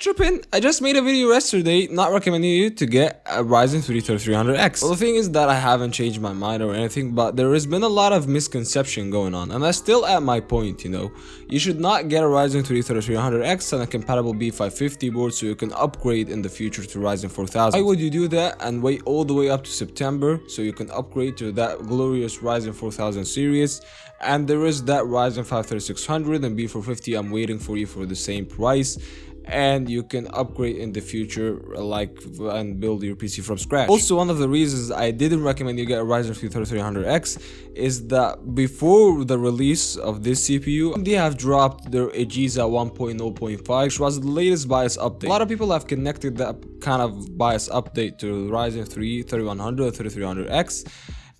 tripping? I just made a video yesterday not recommending you to get a Ryzen 3 3300X. Well, the thing is that I haven't changed my mind or anything, but there has been a lot of misconception going on, and I'm still at my point, you know. You should not get a Ryzen 3 3300X and a compatible B550 board so you can upgrade in the future to Ryzen 4000. Why would you do that and wait all the way up to September so you can upgrade to that glorious Ryzen 4000 series? And there is that Ryzen 5 3600 and B450 I'm waiting for you for the same price, and you can upgrade in the future and build your PC from scratch. Also, one of the reasons I didn't recommend you get a Ryzen 3 3300X is that before the release of this CPU, they have dropped their AGESA 1.0.5, which was the latest BIOS update. A lot of people have connected that kind of BIOS update to Ryzen 3 3100 3300X,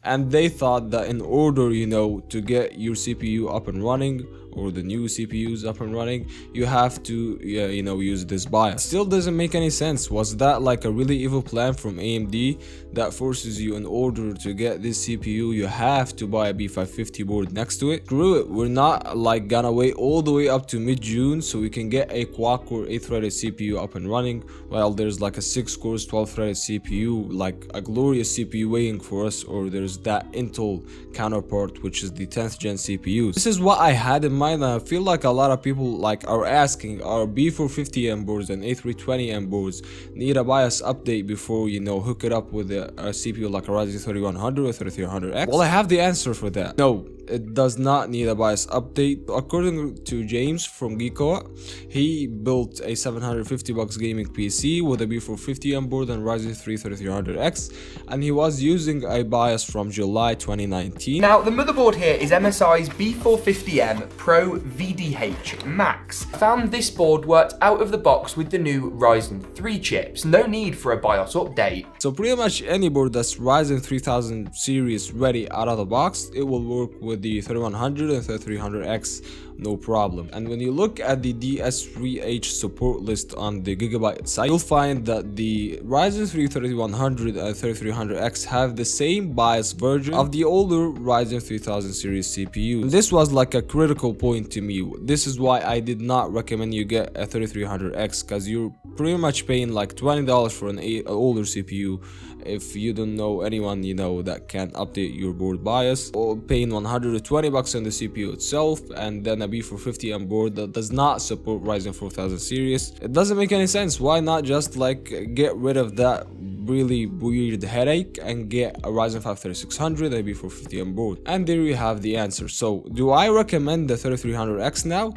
and they thought that in order, you know, to get your CPU up and running, or the new CPUs up and running, you have to you know, use this BIOS. Still doesn't make any sense. Was that like a really evil plan from AMD that forces you, in order to get this CPU, you have to buy a B550 board next to it? Screw it, we're not like gonna wait all the way up to mid-June so we can get a quad-core 8-threaded CPU up and running, while there's like a 6-core 12-threaded CPU, like a glorious CPU waiting for us, or there's that Intel counterpart, which is the 10th gen CPUs. This is what I had in mind, and I feel like a lot of people are asking, are B450M boards and A320M boards need a BIOS update before, you know, hook it up with a CPU like a Ryzen 3100 or 3300X? Well, I have the answer for that. No, it does not need a BIOS update. According to James from Geeko, he built a $750 gaming PC with a B450M board and Ryzen 3 3300X, and he was using a BIOS from July 2019. Now, the motherboard here is MSI's B450M Pro VDH Max. I found this board worked out of the box with the new Ryzen 3 chips. No need for a BIOS update. So pretty much any board that's Ryzen 3000 series ready out of the box, it will work with the 3100 and 3300X, no problem. And when you look at the DS3H support list on the Gigabyte site, you'll find that the Ryzen 3 3100 and 3300X have the same BIOS version of the older Ryzen 3000 series CPU. And this was like a critical point to me. This is why I did not recommend you get a 3300X, because you're pretty much paying like $20 for an older CPU if you don't know anyone, you know, that can update your board BIOS, or paying $120 on the CPU itself, and then a B450M board that does not support Ryzen 4000 series. It doesn't make any sense. Why not just like get rid of that really weird headache and get a Ryzen 5 3600 and a B450M board? And there you have the answer. So do I recommend the 3300X now?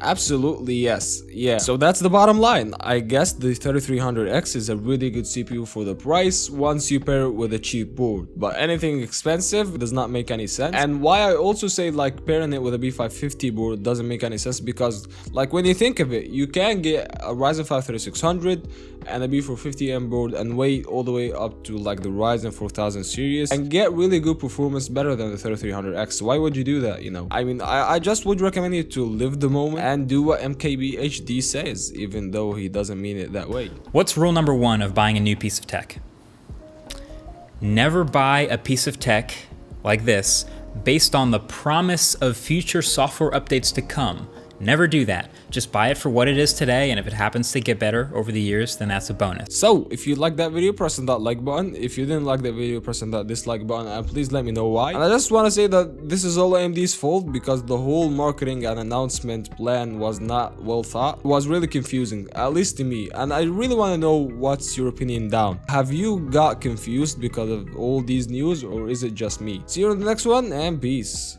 Absolutely yes. Yeah, so that's the bottom line. I guess the 3300X is a really good CPU for the price once you pair it with a cheap board, but anything expensive does not make any sense. And why I also say like pairing it with a B550 board doesn't make any sense, because like when you think of it, you can get a Ryzen 5 3600 and a B450M board and wait all the way up to like the Ryzen 4000 series and get really good performance, better than the 3300X. Why would you do that, you know? I mean, I just would recommend you to live the moment and do what MKBHD says, even though he doesn't mean it that way. What's rule number 1 of buying a new piece of tech? Never buy a piece of tech like this based on the promise of future software updates to come. Never do that. Just buy it for what it is today, and if it happens to get better over the years, then that's a bonus. So if you liked that video, press on that like button. If you didn't like that video, press on that dislike button, and please let me know why. And I just want to say that this is all AMD's fault, because the whole marketing and announcement plan was not well thought. It was really confusing, at least to me, and I really want to know what's your opinion down. Have you got confused because of all these news, or is it just me? See you in the next one, and peace.